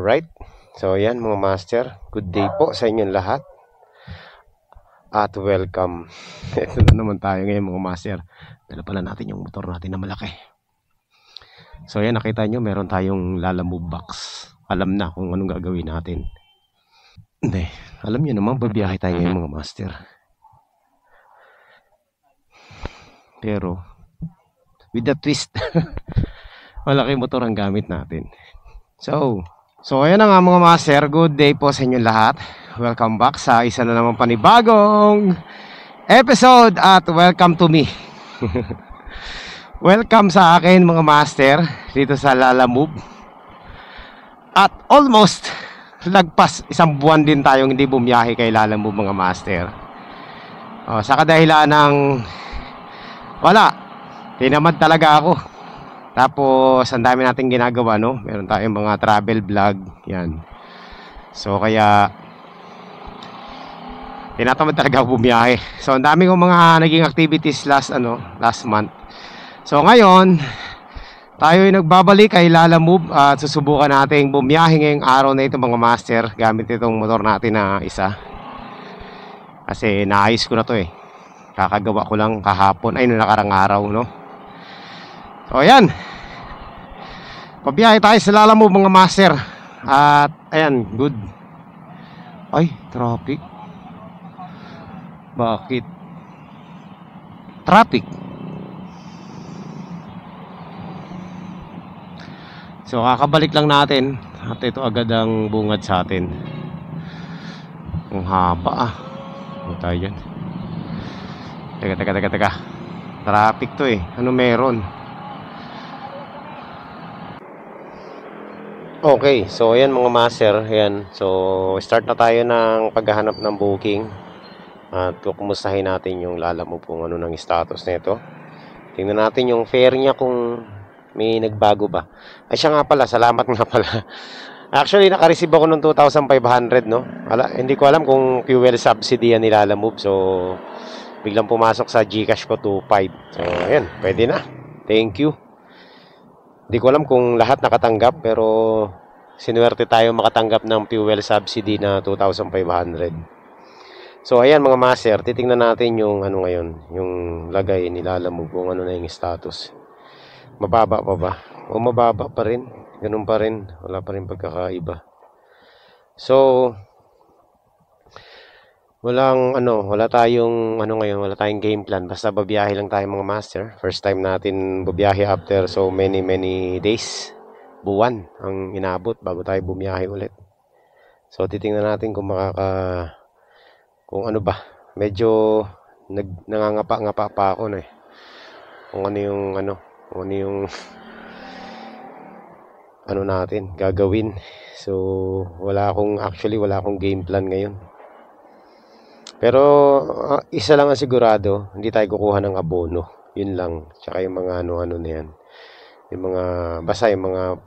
Alright, so yan mga master, good day po sa inyong lahat at welcome. Ito na naman tayo ngayon mga master. Dala pala natin yung motor natin na malaki. So yan, nakita nyo meron tayong lalamove box. Alam na kung anong gagawin natin. Hindi, alam nyo naman babiyahe tayo ngayon mga master. Pero with the twist, malaki motor ang gamit natin. So ayan na nga mga master, good day po sa inyo lahat. Welcome back sa isa na naman panibagong episode at welcome to me. Welcome sa akin mga master dito sa Lalamove. At almost lagpas isang buwan din tayong hindi bumiyahe kay Lalamove mga master. Sa kadahilan ng wala, tinamad talaga ako. Tapos ang dami nating ginagawa, no? Meron tayong mga travel vlog, yan. So kaya tinatamad talaga ako bumiyahe. So ang dami kong mga naging activities last month. So ngayon, tayo ay nagbabalik kay Lalamove at susubukan nating bumiyahe ngayong araw na ito mga master gamit itong motor natin na isa. Kasi naayos ko na to eh. Kakagawa ko lang kahapon, ay no nakarang araw, no? So ayan, pabiyahe tayo sa Lalamove mga master. At ayan, good. Ay, traffic. Bakit? Traffic. So kakabalik lang natin at ito agad ang bungad sa atin. Ang haba ah. Ano tayo dyan? Teka. Traffic to eh. Ano meron? Okay, so ayan mga master, ayan. So start na tayo ng paghahanap ng booking. At kukumustahin natin yung Lalamove kung ano ng status nito. Tingnan natin yung fare niya kung may nagbago ba. Ay siya nga pala, salamat nga pala. Actually naka-receive ako ng 2,500 no. Hindi ko alam kung fuel subsidy yan ni Lalamove. So biglang pumasok sa GCash ko 2,500. So ayan, pwede na. Thank you. Hindi ko alam kung lahat nakatanggap pero sinuwerte tayo makatanggap ng fuel subsidy na 2,500. So ayan mga master, titingnan natin yung ano ngayon, yung lagay ni Lalamove kung ano na yung status. Mababa pa ba? O mababa pa rin? Ganun pa rin, wala pa rin pagkakaiba. So wala tayong wala tayong game plan. Basta babiyahe lang tayo mga master. First time natin babiyahe after so many days. Buwan ang inabot bago tayo bumiyahe ulit. So titingnan natin kung kung ano ba. Medyo nangangapa-ngapa pa ako na eh. Kung ano yung ano natin gagawin. So wala akong game plan ngayon. Pero isa lang ang sigurado, hindi tayo kukuha ng abono. Yun lang. Tsaka yung mga ano na yan. Yung mga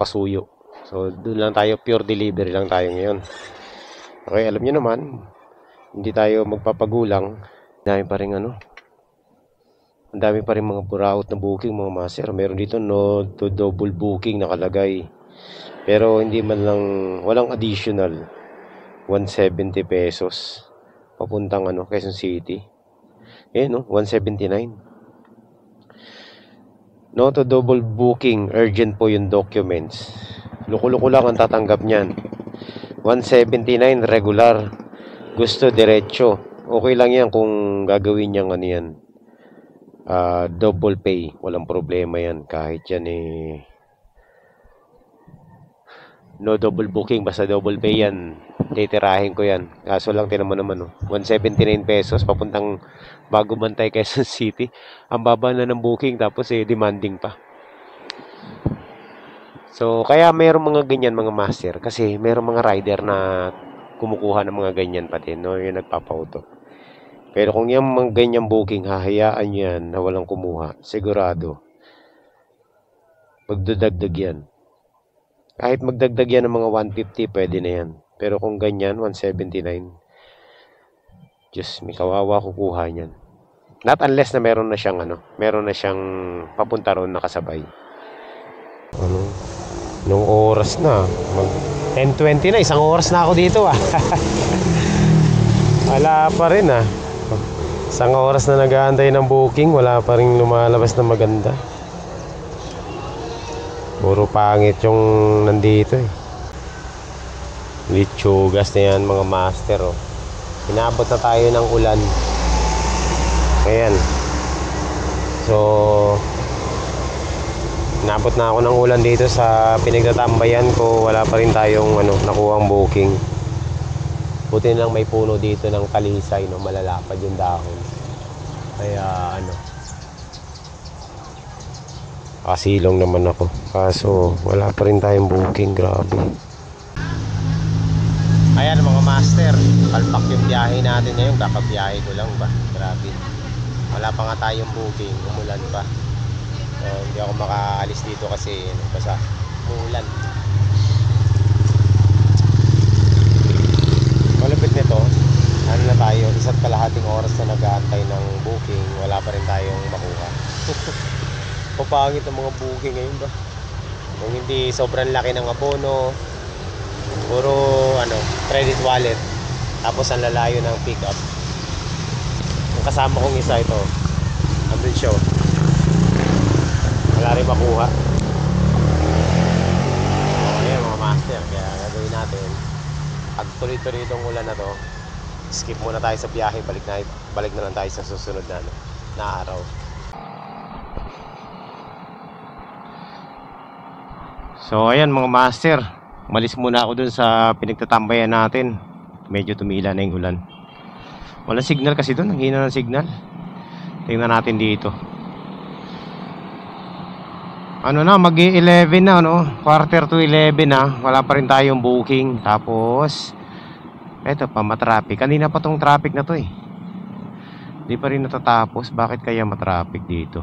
pasuyo. So doon lang tayo, pure delivery lang tayo ngayon. Okay, alam niyo naman, hindi tayo magpapagulang. Ang dami pa rin mga pura-out na booking mga master. Meron dito no to double booking nakalagay. Pero hindi man lang, walang additional. 170 pesos. Papuntang Quezon City. No, 179. No to double booking, urgent po yung documents. Luko-luko lang ang tatanggap niyan. 179 regular. Gusto diretso. Okay lang yan kung gagawin niyang yan. Double pay, walang problema yan. Kahit yan no double booking, basta double pay yan. Titirahin ko yan. Kaso lang tinaman naman 179 pesos papuntang Bago Bantay, Quezon City. Ang baba na ng booking tapos demanding pa. So kaya mayroong mga ganyan mga master kasi mayroong mga rider na kumukuha ng mga ganyan pa din, no, yung nagpapauto. Pero kung yung mga ganyang booking hahayaan yan na walang kumuha, sigurado magdadagdag yan. Kahit magdagdag yan ng mga 150 pwede na yan. Pero kung ganyan, 179, Diyos, may kawawa kukuha niyan. Not unless na meron na siyang papunta ron nakasabay. Nung oras na, 10:20 na, isang oras na ako dito ah. Wala pa rin ah. Isang oras na nag-aantay ng booking, wala pa rin lumalabas na maganda. Puro pangit yung nandito eh. Litsugas na yan mga master oh. Inabot na tayo ng ulan. Ayan. So inabot na ako ng ulan dito sa pinagtatambayan ko. Wala pa rin tayong nakuhang booking. Buti lang may puno dito ng talisay, no? Malalapad yung dahon. Kaya kasilong naman ako. Kaso wala pa rin tayong booking. Grabe. Ayan mga master, palpak yung biyahe natin ngayon. Kakabiyahe ko lang ba? Grabe. Wala pa nga tayong booking, umulan pa. So, hindi ako makaalis dito kasi basta umulan. Malupit nito, na tayo, 1.5 oras na nag-aantay ng booking, wala pa rin tayong makuha. Papangit ang mga booking ngayon ba? Kung hindi sobrang laki ng abono, puro credit wallet, tapos ang lalayo ng pick up. Yung kasama kong isa ito, andun siya, wala rin makuha. Ayan mga master, kaya gagawin natin, pag tuloy-tuloy itong ulan na to, skip muna tayo sa biyahe, balik na lang tayo sa susunod na araw. So ayan mga master, umalis muna ako dun sa pinagtatambayan natin. Medyo tumila na yung ulan. Walang signal kasi dun, ang hina ng signal. Tingnan natin dito. Mag-11 na, quarter to 11 na. Wala pa rin tayong booking. Tapos eto pa, matraffic. Kanina pa tong traffic na to eh. Di pa rin natatapos. Bakit kaya matraffic dito?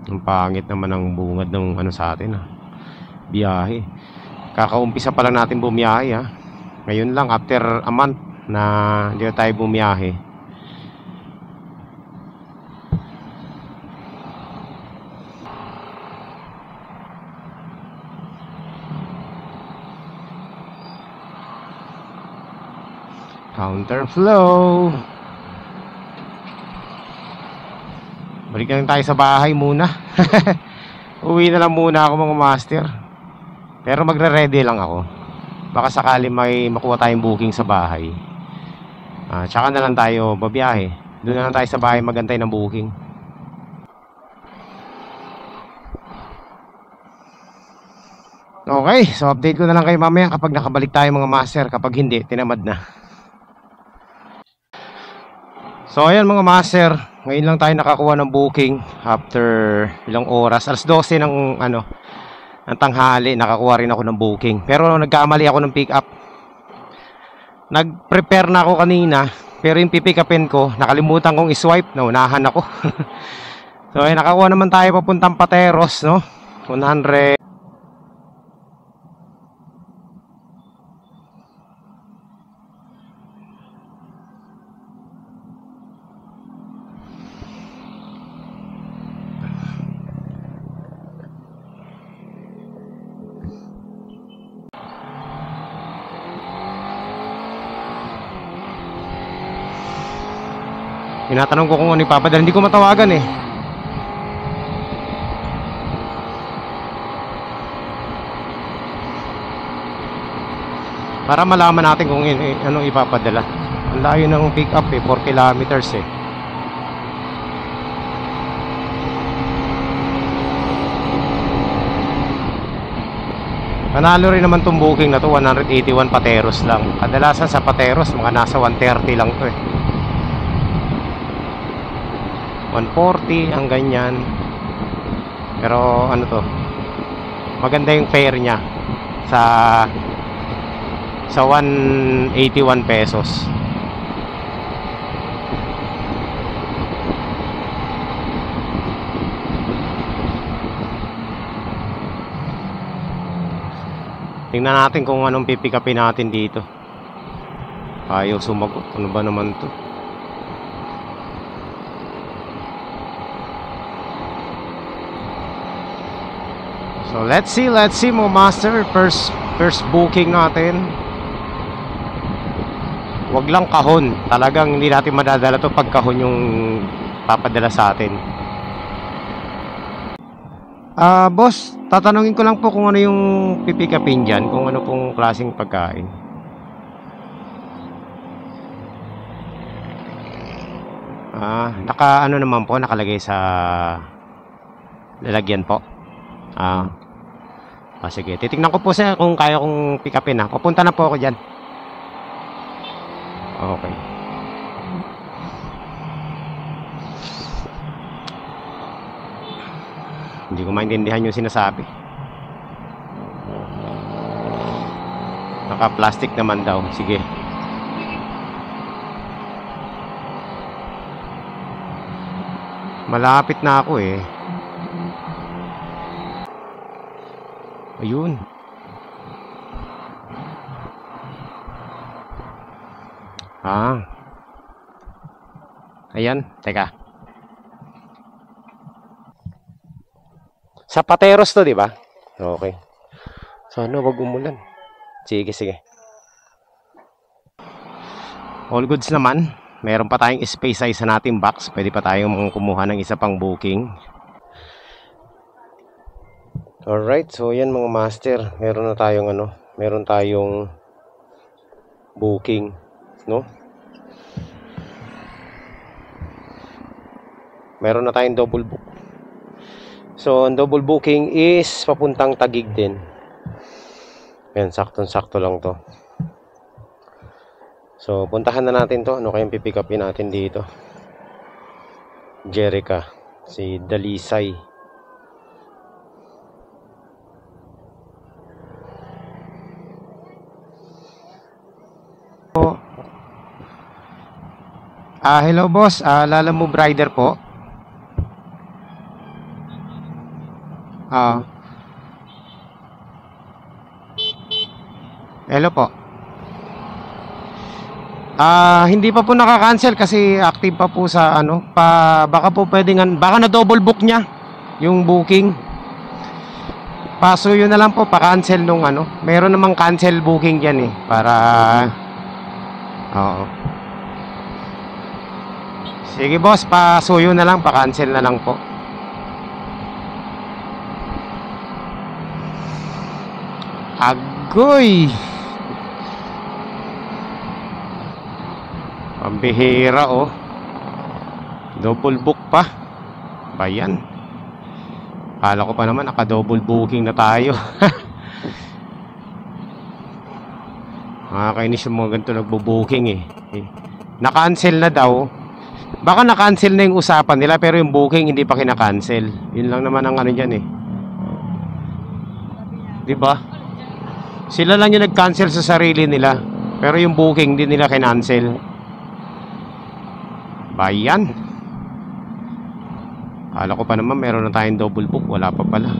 Ang pangit naman ang bungad ng sa atin biyahe. Kakaumpisa pa lang natin bumiyahe Ngayon lang after a month na hindi na tayo bumiyahe. Counterflow. Balik na lang tayo sa bahay muna. Uwi na lang muna ako mga master. Pero magre-ready lang ako. Baka sakali may makuha tayong booking sa bahay. Tsaka na lang tayo babiyahe. Doon na lang tayo sa bahay magantay ng booking. Okay, so update ko na lang kayo mamaya kapag nakabalik tayo mga master. Kapag hindi, tinamad na. So ayan mga master, ngayon lang tayo nakakuha ng booking after ilang oras. Alas 12 ng ng tanghali nakakuha rin ako ng booking. Pero nagkamali ako ng pick up. Nag-prepare na ako kanina, pero yung pipick upin ko nakalimutan kong i-swipe, naunahan ako. So ayan, nakakuha naman tayo papuntang Pateros, 100. Tinatanong ko kung ano ipapadala, hindi ko matawagan eh. Para malaman natin kung anong ipapadala. Ang layo ng pick up 4 kilometers eh. Panalo rin naman tong booking na to, 181 Pateros lang. Kadalasan sa Pateros mga nasa 130 lang to eh. 140 ang ganyan. Pero maganda yung fare niya sa 181 pesos. Tingnan natin kung anong pipikapin natin dito. Ayaw sumagot. Ano ba naman to? So let's see mo master, first booking natin. Wag lang kahon. Talagang hindi natin madadala to pag kahon yung papadala sa atin. Boss, tatanungin ko lang po kung ano yung pipick upin dyan, kung ano pong klaseng pagkain. Ano naman po, nakalagay sa lalagyan po. Sige, titignan ko po sa kung kaya kong pick upin ha. Pupunta na po ako dyan. Okay. Hindi ko maintindihan yung sinasabi. Naka-plastic naman daw. Sige. Malapit na ako eh. Ayun. Ayan, teka. Sa Pateros to, di ba? Okay. Sana wag umulan. Sige. All goods naman. Meron pa tayong space size sa nating box. Pwede pa tayong kumuha ng isa pang booking. Alright, so yan mga master. Meron tayong booking, no? Meron na tayong double book. So, ang double booking is papuntang Taguig din. Yan, saktong-sakto lang to. So, puntahan na natin to. Ano kayang pipick upin natin dito? Jerica, si Dalisay. Hello boss, Lalamove Rider po. Hello po. Hindi pa po naka-cancel kasi active pa po sa baka po pwedeng, baka na double book niya yung booking. Paso yun na lang po, pa-cancel nung meron namang cancel booking diyan para oo. Sige boss, pasuyo na lang, pa-cancel na lang po. Agoy! Pambihira oh. Double book pa. Bayan. Kala ko pa naman naka-double booking na tayo. Nakakainis yung mga ganito nagbo-booking Na-cancel na daw. Baka na-cancel na yung usapan nila pero yung booking hindi pa kina-cancel. Yun lang naman ang dyan diba? Sila lang yung nag-cancel sa sarili nila pero yung booking hindi nila kinancel. Bayan. Kala ko pa naman meron na tayong double book. Wala pa pala.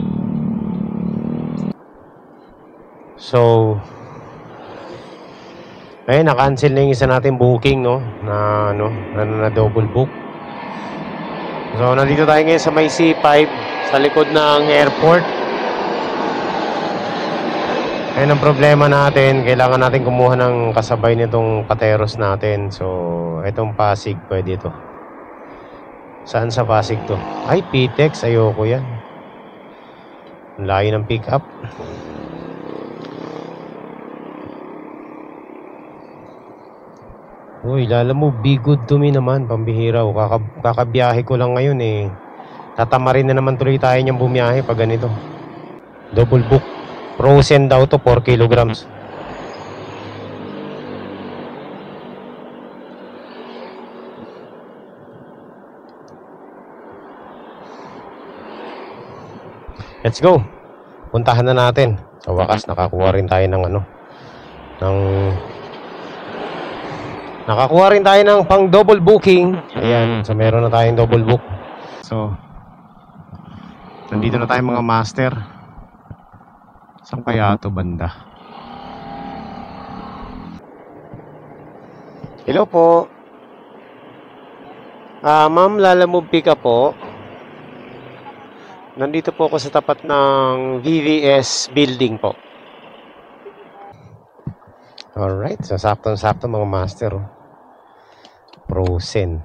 So na-cancel na yung isa natin booking, no? Na double book. So, nandito tayo ngayon sa may C5, sa likod ng airport. Ayun ang problema natin. Kailangan natin kumuha ng kasabay nitong Pateros natin. So, itong Pasig, pwede ito. Saan sa Pasig to? Ay, Pitex. Ayoko yan. Ang layo ng pick up. Uy, Lalamove, be good to me naman, pambihira. Kakabiyahe ko lang ngayon Tatamarin na naman tuloy tayo niyang bumiyahe pag ganito. Double book. Frozen daw to, 4 kilograms. Let's go. Puntahan na natin. Sa wakas, nakakuha rin tayo ng nakakuha rin tayo ng pang double booking. Ayan, so meron na tayong double book. So, nandito na tayo mga master. Saan kaya ito banda? Hello po. Ma'am, Lalamove pick up po. Nandito po ako sa tapat ng VVS building po. Alright, so saktong-sakto mga master. Frozen.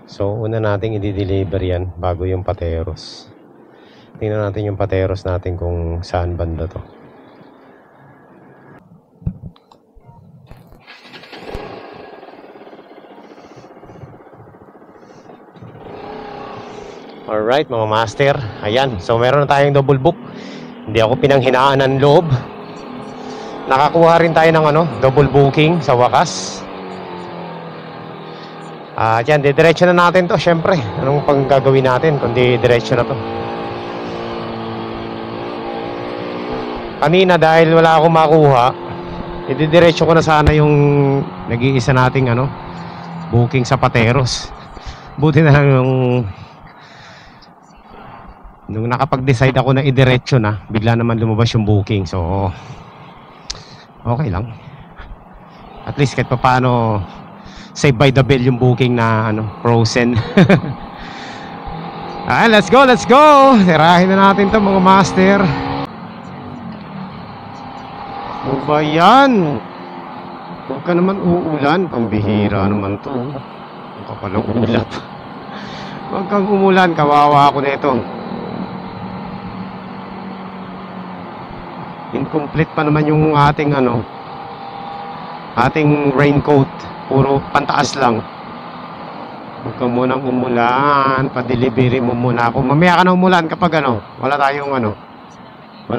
So una nating i-deliver yan bago yung pateros. Tingnan natin yung pateros natin kung saan banda to. Alright mga master, ayan, so meron na tayong double book. Hindi ako pinanghinaan ng loob. Nakakuha rin tayo ng double booking sa wakas. Diyan, didiretso na natin to. Syempre, anong pang gagawin natin kundi diretso na to. Kanina dahil wala akong makuha, ididiretso ko na sana yung nag-iisa nating booking sa Pateros. Buti na lang nung nakapag-decide ako na idiretso na, bigla naman lumabas yung booking. So okay lang. At least kahit paano save by the bell yung booking na frozen. Let's go, let's go. Tirahin na natin to mga master. Ano ba yan? Huwag ka naman uulan. Pambihira naman to. Huwag ka palang ulap. Huwag kang umulan, kawawa ako nito. Incomplete pa naman yung ating ating raincoat. Puro pantaas lang. Huwag ka munang umulan. Pa-delivery mo muna ako. Mamaya ka na umulan kapag wala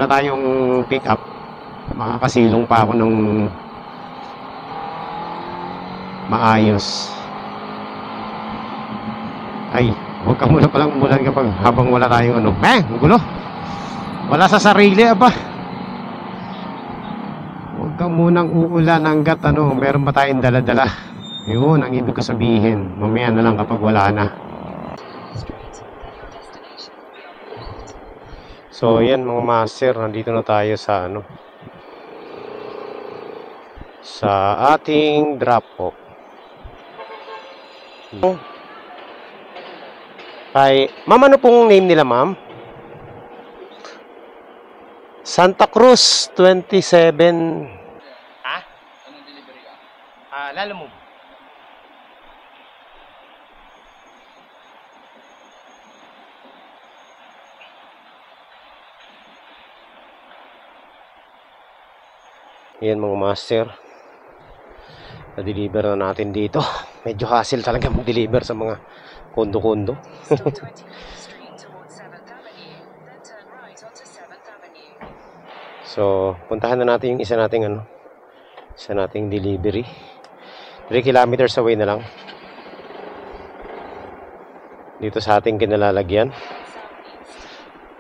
tayong pick up. Makakasilong pa ako ng maayos. Ay, huwag ka muna palang umulan kapag habang wala tayong ang gulo. Wala sa sarili ba? Huwag ka munang uulan hanggat meron pa tayong dala-dala. Yun ang ibig ko sabihin. Mamaya na lang kapag wala na. So yan mga master, nandito na tayo sa sa ating drop off. Kay ma'am, ano pong name nila ma'am? Santa Cruz 27. Ha? Anong delivery ka? Lalamove. Yan mga master, na-deliver na natin dito. Medyo hassle talaga mag-deliver sa mga kondo-kondo. So puntahan na natin yung isa nating delivery. 3 kilometers away na lang dito sa ating kinalalagyan.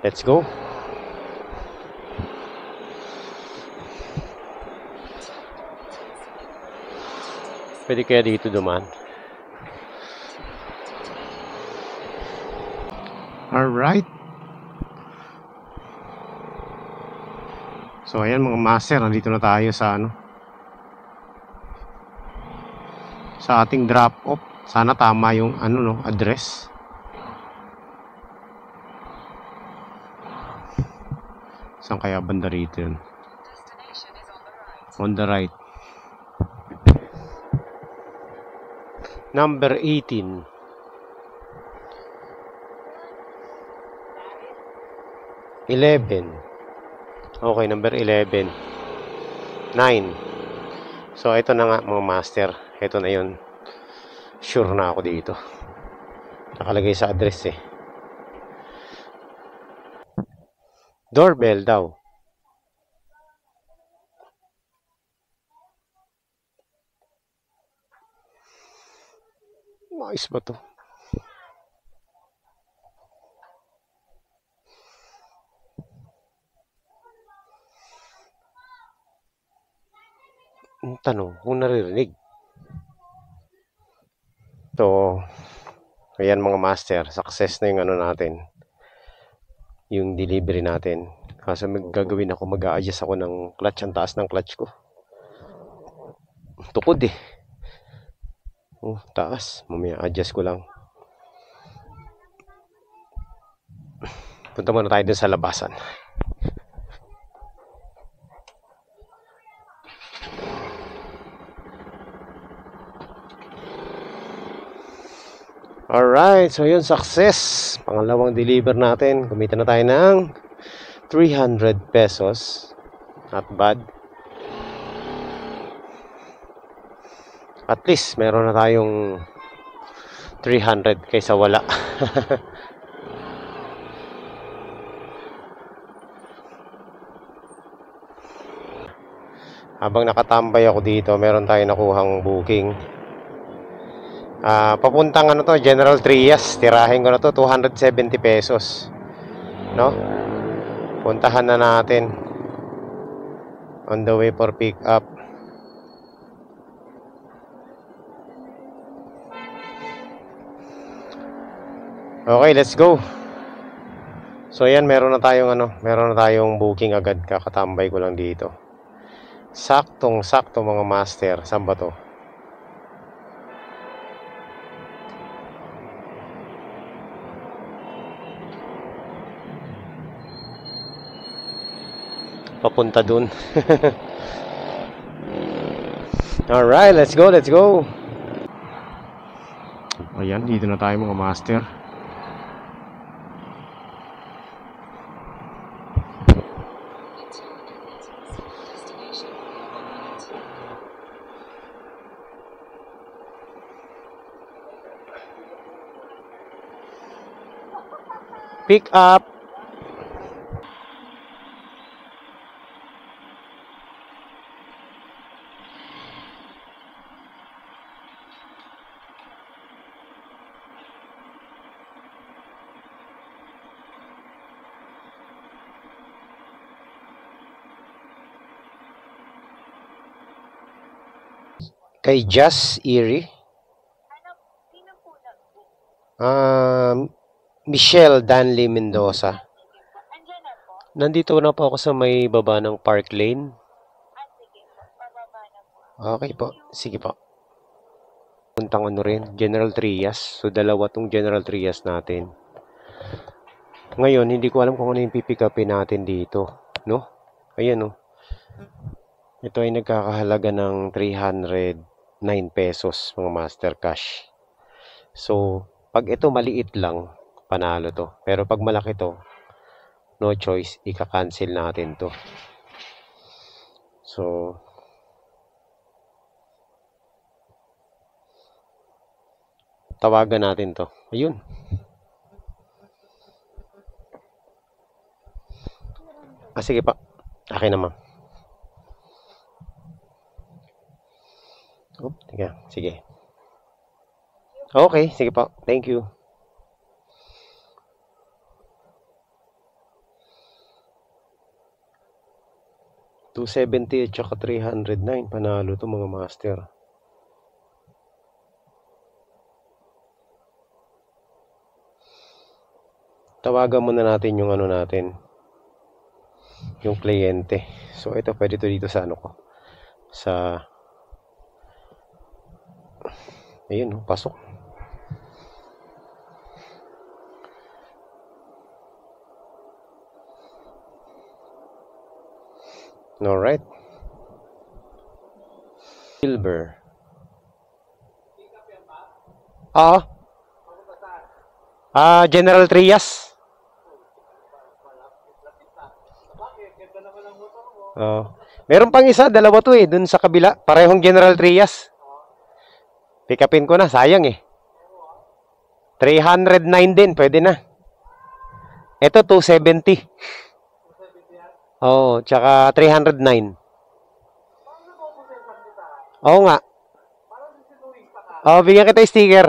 Let's go. Pwede kaya dito dumaan. Alright. So ayan mga master, nandito na tayo sa sa ating drop off. Sana tama yung address. Saan kaya banda rito yun? On the right. Number 18. Okay, number 11. 9. So ito na nga mga master. Ito na yun. Sure na ako dito. Nakalagay sa address eh. Doorbell daw. Ayos ba to? Ang tanong kung naririnig. So ayan mga master, success na yung natin, yung delivery natin. Kaso gagawin ako, mag-a-adjust ako ng clutch. Ang taas ng clutch ko, tukod eh. Taas. Mamaya adjust ko lang. Punta muna tayo dun sa labasan. Alright, so yun, success. Pangalawang deliver natin. Kumita na tayo ng 300 pesos. Not bad. At least, meron na tayong 300 kaysa wala. Habang nakatambay ako dito, meron tayong nakuhang booking. Papuntang ano to, General Trias. Tirahin ko na to, 270 pesos. No? Puntahan na natin. On the way for pick up. Okay, let's go. So yan, meron na tayong booking agad. Kakatambay ko lang dito. Saktong-sakto mga master. Saan ba to? Papunta dun. Alright, let's go, let's go. Ayan, dito na tayo mga master. Pick up. Kay Just Erie. Michelle Danley Mendoza. Nandito na po ako sa may baba ng Park Lane. Okay po. Sige po. Puntang ano rin, General Trias. So dalawa tong General Trias natin. Ngayon, hindi ko alam kung ano yung pipick upin natin dito. No? Ayan o. Ito ay nagkakahalaga ng 309 pesos mga master cash. So, pag ito maliit lang, panalo to. Pero pag malaki to, no choice, ika-cancel natin to. So, tawagan natin to. Ayun. Sige pa. Akin naman. Sige. Okay, sige po. Thank you. $270 at saka 309. Panalo to mga master. Tawagan muna natin yung ano natin. Yung kliyente. So, ito pwede to dito sa ano ko. Sa... Ayun, pasok. Alright. Silver. General Trias. Meron pang isa, dalawa to eh, dun sa kabila. Parehong General Trias. Pick upin ko na, sayang eh. 309 din, pwede na. Ito 270. Oo, tsaka 309. Oo nga. Bigyan kita sticker.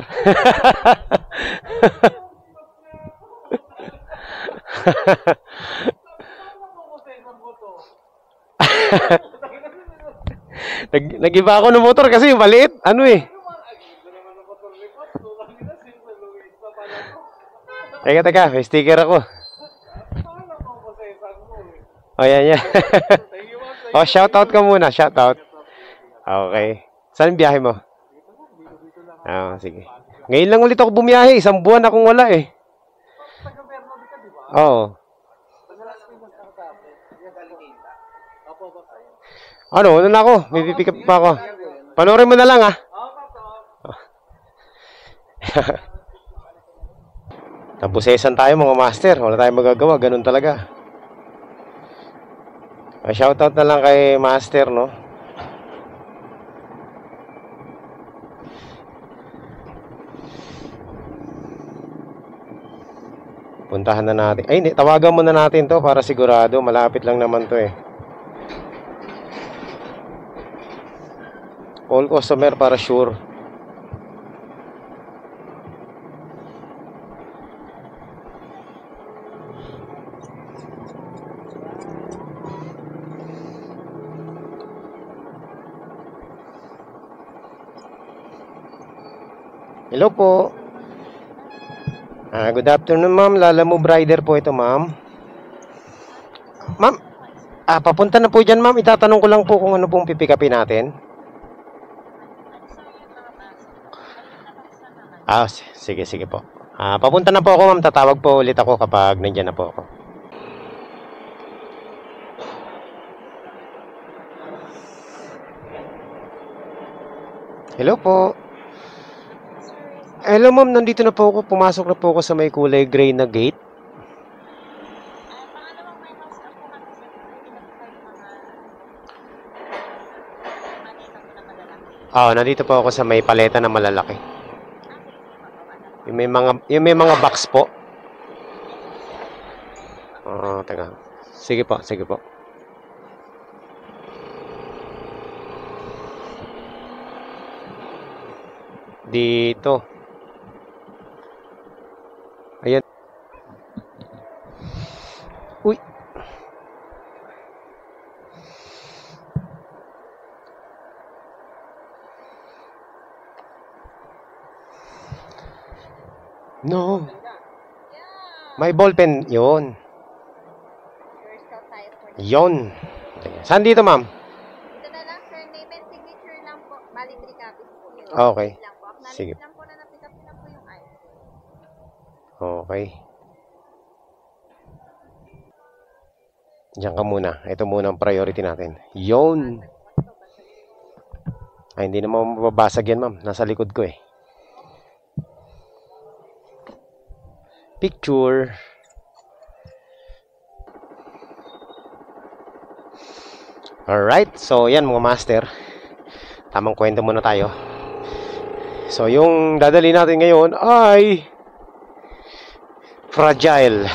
Nag-iba ako ng motor kasi maliit. Ano eh. Teka, may sticker ako. Yan. Shoutout ka muna, shoutout. Okay. Saan biyahe mo? Sige. Ngayon lang ulit ako bumiyahe, 1 buwan akong wala eh. Oo. Ano na ako? May pipick up pa ako. Panoorin mo na lang ah. Napusesan tayo mga master. Wala tayong magagawa. Ganun talaga. Shoutout na lang kay master, no? Puntahan na natin. Ay, hindi. Tawagan muna natin to para sigurado. Malapit lang naman to eh. All customer para sure. Hello po. Good afternoon, ma'am. Lalamove rider po ito, ma'am. Ma'am, papunta na po dyan, ma'am. Itatanong ko lang po kung ano pong pipikapin natin. Sige, sige po. Papunta na po ako, ma'am. Tatawag po ulit ako kapag nandyan na po ako. Hello po. Hello, ma'am. Nandito na po ako. Pumasok na po ako sa may kulay gray na gate. Nandito po ako sa may paleta na malalaki. Yung may mga box po. Teka. Sige po, sige po. Dito. Ayan. Uy. No. May ballpen yun. Yun. Saan dito, ma'am? Ito na lang, sir. Name and signature lang po. Bali, 3 copies po yun. Okay. Sige. Lang po na napick up na po yung item. Okay. Diyan ka muna. Ito muna ang priority natin. Yun. Hindi naman mababasag yan, ma'am. Nasa likod ko eh. Picture. Alright. So, yan mga master. Tamang kwento muna tayo. So, yung dadali natin ngayon ay fragile.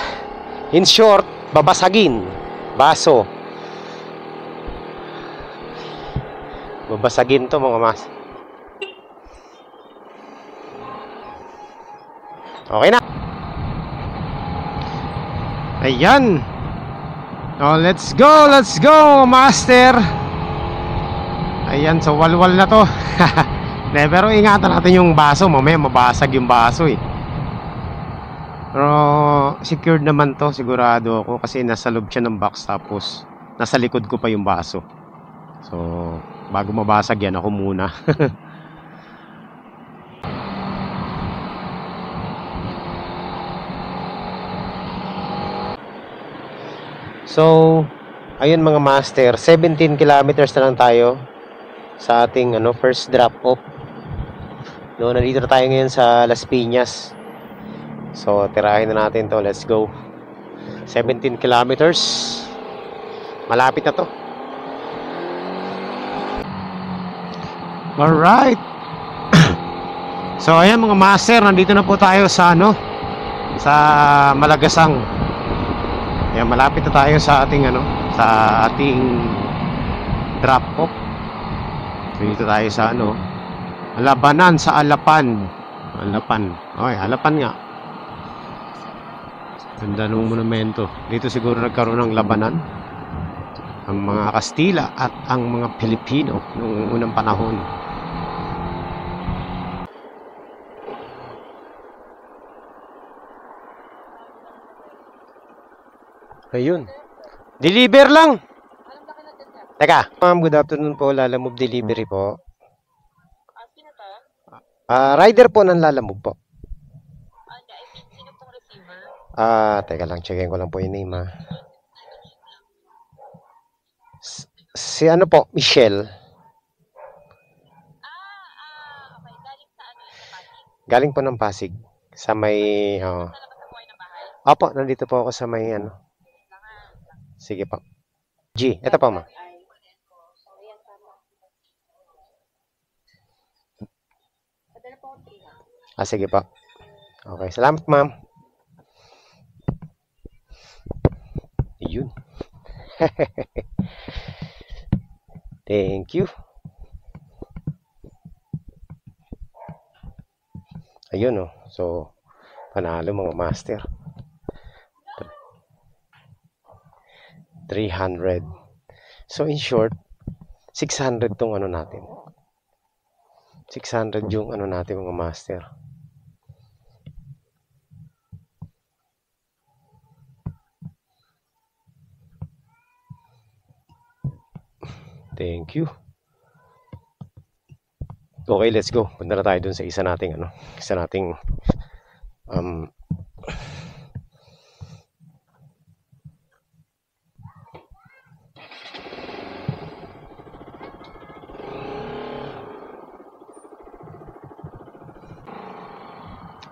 In short, babasagin. Baso. Babasagin to mga mas. Okay na. Ayan. Let's go, master. Ayan, so walwal na to. Pero ingatan natin yung baso. Mamaya mabasag yung baso eh. Pero secured naman to, sigurado ako. Kasi nasa loob siya ng box. Tapos nasa likod ko pa yung baso. So bago mabasag yan, ako muna. So ayun mga master, 17 kilometers na lang tayo sa ating first drop off. No, nandito na tayo ngayon sa Las Piñas. So tirahin na natin to. Let's go. 17 kilometers. Malapit na to. Alright. So ayan mga master, nandito na po tayo sa sa Malagasang. Ayan, malapit na tayo sa ating sa ating drop off. Dito tayo sa Labanan sa Alapan. Alapan. Okay, Alapan nga. Ganda ng monumento. Dito siguro nagkaroon ng labanan ang mga Kastila at ang mga Pilipino noong unang panahon. Ayun. Deliver lang. Teka. Ma'am, good afternoon po. Lalamove delivery po. Sino to? Rider po ng Lalamove po. Sino pong receiver? Teka lang, checkin ko lang po yung name ha. Si ano po, Michelle. Okay. Galing sa ano yung Pasig? Galing po ng Pasig. Sa may, Nalabas na po kayo ng bahay? Opo, nandito po ako sa may ano. Sige po. G, ito po ma. Ay. So, yan tama. Padala po ako 3 ha. Sige po. Okay, salamat ma'am. Yun. Thank you. Ayun oh. So, panalo mga master. 300. So, in short, 600 tong ano natin. 600 yung ano natin mga master. Thank you. Okay, let's go. Punta na tayo dun sa isa nating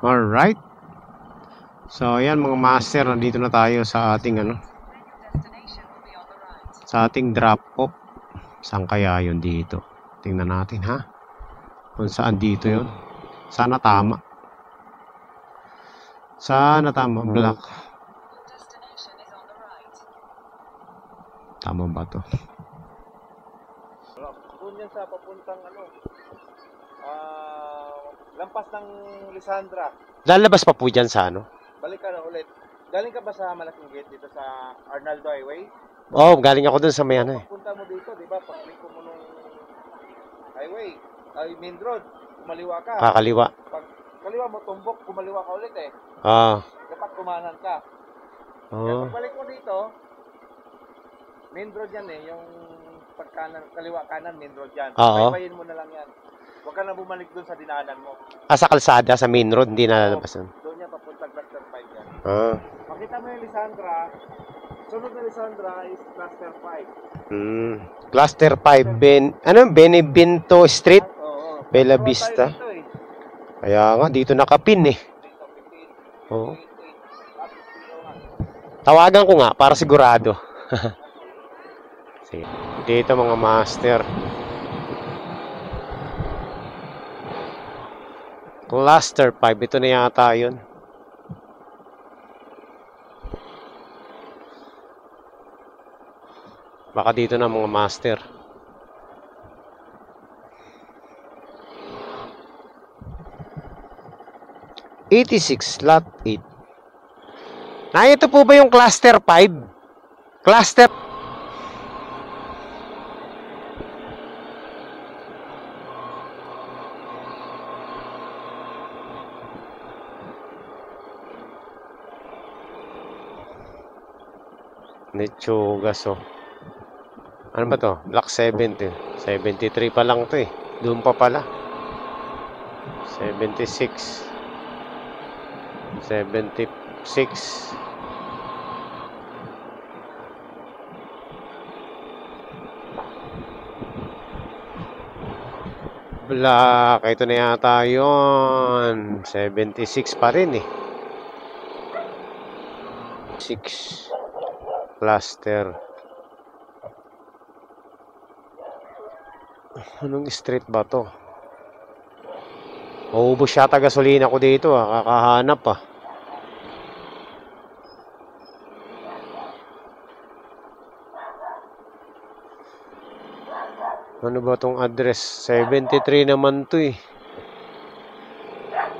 Alright. So, ayan mga master, nandito na tayo sa ating sa ating drop off. Saan kaya yun dito? Tingnan natin ha. Kung saan dito yun. Sana tama. Sana tama. Black. Tama ba to? Doon yan sa papuntang lampas ng Lisandra. Lalabas pa po dyan sa ano? Balik ka na ulit. Galing ka ba sa malaking gate dito sa Arnaldo Highway? Oh, galing ako dun sa may ano eh. Punta mo dito, di ba? Pag-click mo nung highway, ay main road, kumaliwa ka. Kakaliwa. Pag kaliwa mo, tumbok, kumaliwa ka ulit eh. Dapat kumanan ka. Kaya pagbalik mo dito, main road yan eh, yung pagkanan, kaliwa kanan, main road yan. Highwayin mo na lang yan. Huwag ka na bumalik dun sa dinaanan mo. Sa kalsada, sa main road, hindi na lalabas dun. Doon yan, papunta Cluster 5 yan. Makita mo yung Lisandra, sunod na Lisandra is Cluster 5. Cluster 5, Benevento Street, Oo. Bella Vista. Dito, eh. Kaya nga, dito nakapin eh. Dito, 15, Oo. 8, 8, Tawagan ko nga, para sigurado. Sige. Dito mga master. Cluster 5, ito na yata yun. Baka dito na mga master. lot 8. Ito po ba yung cluster 5? Cluster Lechugas oh. Ano ba to? Block 70. 73 pa lang to eh. Doon pa pala. 76. 76. Black. Ito na yata yun. 76 pa rin eh. 6. Cluster. Anong street ba to? Maubos yata gasolina ko dito ah. Kakahanap ah. Ano ba tong address? 73 naman to eh.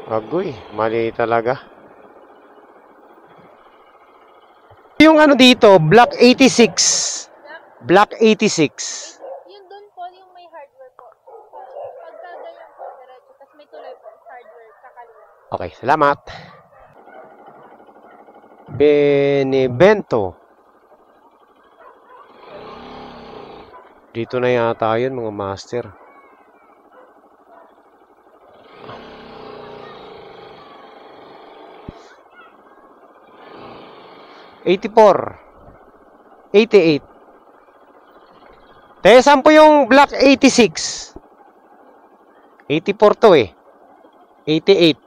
Agoy, mali talaga. Yung ano dito, Block 86. Block 86. Yung doon po, yung may hardware po. Pagka ganyan po, diretso. Tapos may tuloy po, hardware, kakaliwa. Okay, salamat. Benevento. Dito na yata yun mga master. 84. 88. Te, saan po yung black 86? 84 to eh. 88.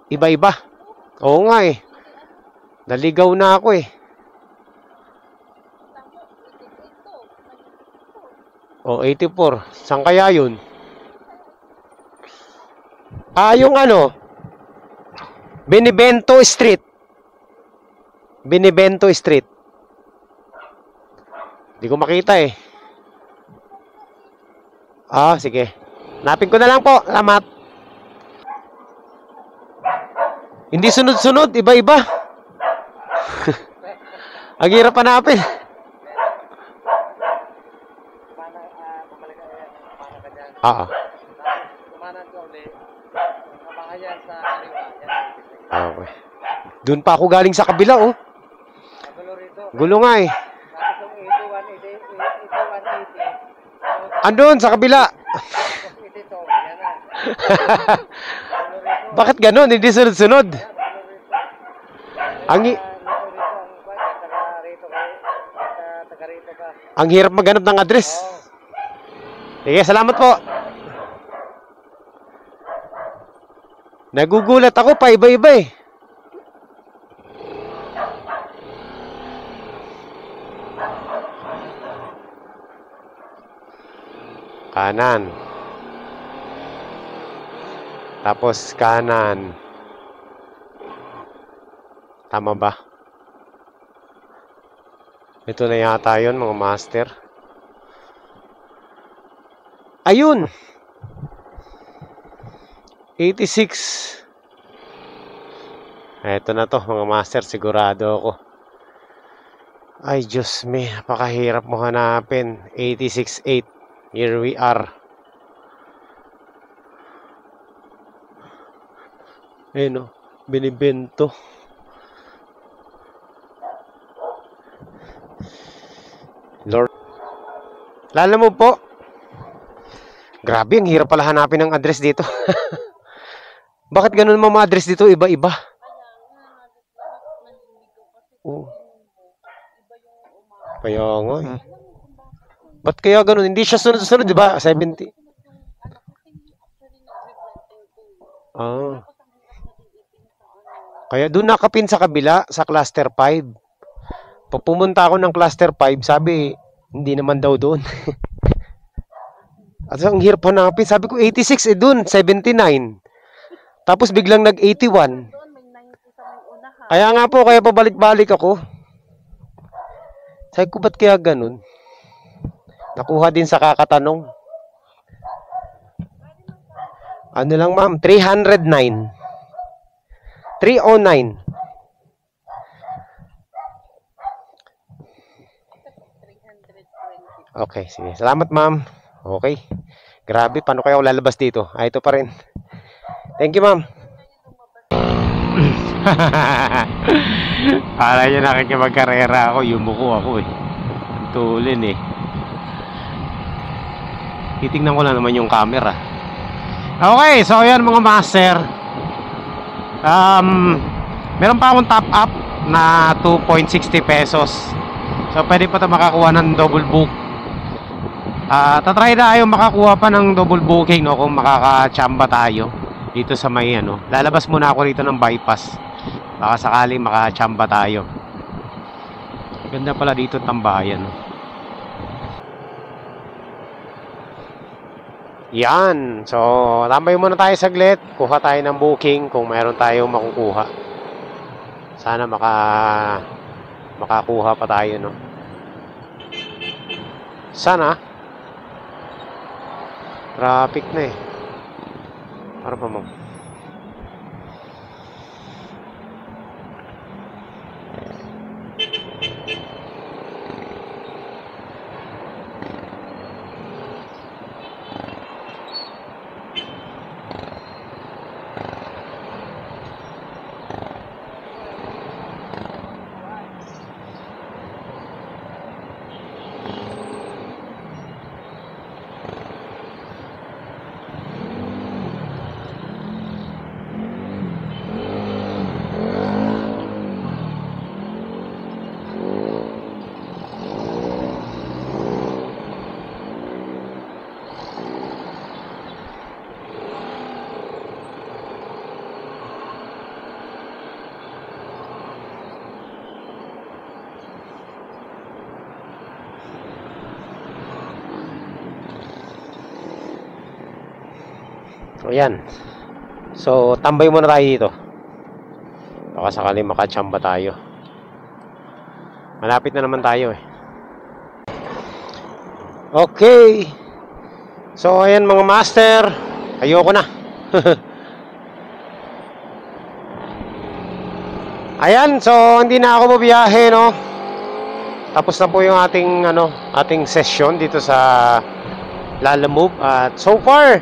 Iba-iba. Oo nga eh. Naligaw na ako eh. O, 84. Saan kaya yun? Yung ano? Benevento Street. Benevento Street. Hindi ko makita eh. Sige. Hanapin ko na lang po. Salamat. Hindi sunod-sunod. Iba-iba. Ang hirap hanapin. Kumanan ka ulit. Kabangayan sa kaliwa. Okay. Doon pa ako galing sa kabila, oh. Magulo rito. Gulo nga eh. Tapos yung 8180. Andun, sa kabila. Ito, yan na. Bakit ganun? Hindi sunod-sunod. Ang hirap maghanap ng address. Sige, salamat po. Nagugulat ako pa iba-iba eh. Kanan. Tapos kanan. Tama ba? Ito na yata yun, mga master. Ayun! 86. Ito na to, mga master. Sigurado ako. Ay, Diyos me. Napakahirap mo hanapin. 86.8. Here we are. Ayun o. Benevento. Lord. Lala mo po. Grabe, ang hirap pala hanapin ng address dito. Bakit ganun mga address dito? Iba-iba. Oh. Kaya nga eh. Ba't kaya ganun? Hindi siya sunod-sunod, di ba? 70. Kaya doon nakapin sa kabila, sa cluster 5. Pag pumunta ako ng cluster 5, sabi, hindi naman daw doon. At ang hirap hanapin. Sabi ko, 86 doon, 79. Tapos biglang nag-81. Kaya nga po, kaya pabalik-balik ako. Sabi ko, ba't kaya ganun? Nakuha din sa kakatanong. Ano lang ma'am? 309. 309. Okay, sige. Salamat ma'am. Okay. Grabe, paano kaya ako lalabas dito? Ito pa rin. Thank you ma'am. Para nyo nakikipagkarera ako. Yumuko ako eh. Tulin eh. Titignan ko lang naman yung camera. Okay, so ayan mga master. Meron pa akong top up na 2.60 pesos. So pwede pa ito makakuha ng double book. Tatry na tayo makakuha pa ng double booking, no, kung makakachamba tayo dito sa may ano. Lalabas muna ako rito ng bypass. Baka sakali makachamba tayo. Ganda pala dito tambayan. Yan. So, tambay muna tayo saglit. Kuha tayo ng booking kung mayroon tayong makukuha. Sana makakuha pa tayo, no. Sana. Traffic na eh. Para pa mo. So yan. So tambay muna tayo dito. Baka sakali makachamba tayo. Malapit na naman tayo eh. Okay. So ayan mga master, ayoko na. Ayan, so hindi na ako mabiyahe, no. Tapos na po yung ating session dito sa Lalamove. At so far,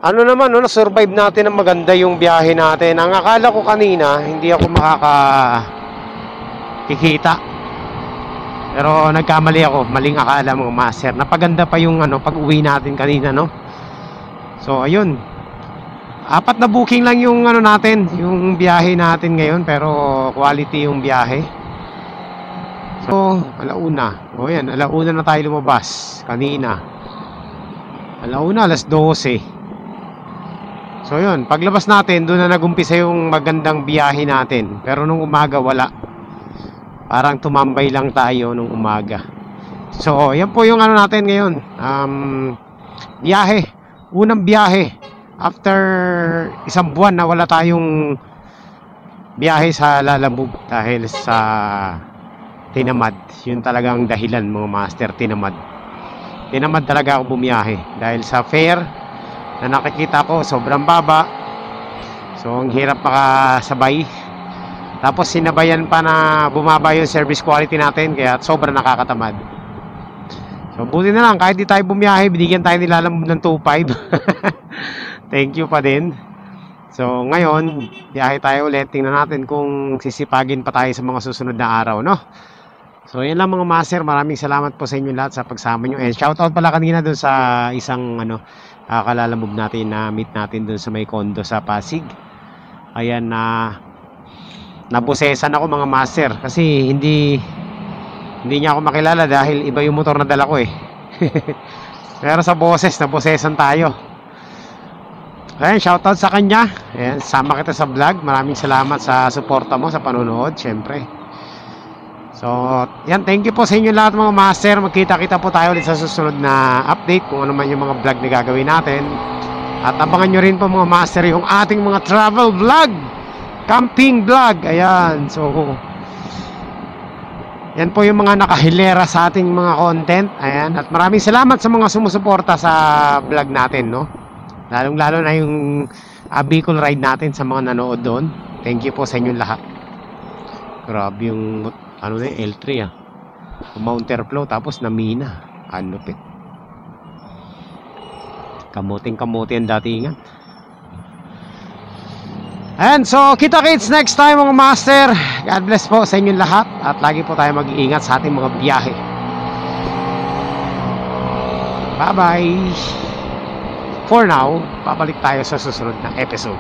naman, na-survive natin ng maganda yung biyahe natin. Ang akala ko kanina, hindi ako makakikita. Pero nagkamali ako, maling akala mga master. Napaganda pa yung pag-uwi natin kanina, no. So ayun. 4 na booking lang yung natin, yung biyahe natin ngayon, pero quality yung biyahe. So, alauna. O yan, alauna na tayo lumabas kanina. Alauna, 12:00. So yun, paglabas natin, doon na nagumpisa yung magandang biyahe natin. Pero nung umaga, wala. Parang tumambay lang tayo nung umaga. So, yan po yung natin ngayon. Biyahe. Unang biyahe. After 1 buwan na wala tayong biyahe sa Lalamove dahil sa tinamad. Yun talagang dahilan mga master, tinamad. Tinamad talaga ako bumiyahe dahil sa fare na nakikita ko sobrang baba. So ang hirap makasabay. Tapos sinabayan pa na bumaba yung service quality natin kaya sobrang nakakatamad. So buti na lang kahit di tayo bumiyahe, binigyan tayo ni Lalamove ng 2.5. Thank you pa din. So ngayon, biyahe tayo ulit. Tingnan natin kung sisipagin pa tayo sa mga susunod na araw, no? So yan lang mga master. Maraming salamat po sa inyo lahat sa pagsama nyo. And shoutout pala kanina dun sa isang Kalalamove natin na meet natin dun sa may condo sa Pasig. Ayan nabusesan ako mga master. Kasi hindi niya ako makilala dahil iba yung motor na dala ko eh. Pero sa boses, nabusesan tayo. Ayan, shoutout sa kanya. Ayan, sama kita sa vlog. Maraming salamat sa suporta mo, sa panonood, syempre. So, yan, thank you po sa inyo lahat mga master. Magkita-kita po tayo ulit sa susunod na update kung ano man yung mga vlog na gagawin natin. At abangan nyo rin po mga master yung ating mga travel vlog, camping vlog. Ayan, so yan po yung mga nakahilera sa ating mga content. Ayan, at maraming salamat sa mga sumusuporta sa vlog natin, no. Lalong-lalo na yung Bicol ride natin sa mga nanood doon. Thank you po sa inyo lahat. Grabe yung L3 Mountain Flow tapos na Mina. Lupit. Kamuting-kamuti ang datingan. And so kita-kits next time mga master. God bless po sa inyo lahat. At lagi po tayo mag-iingat sa ating mga biyahe. Bye bye. For now, babalik tayo sa susunod na episode.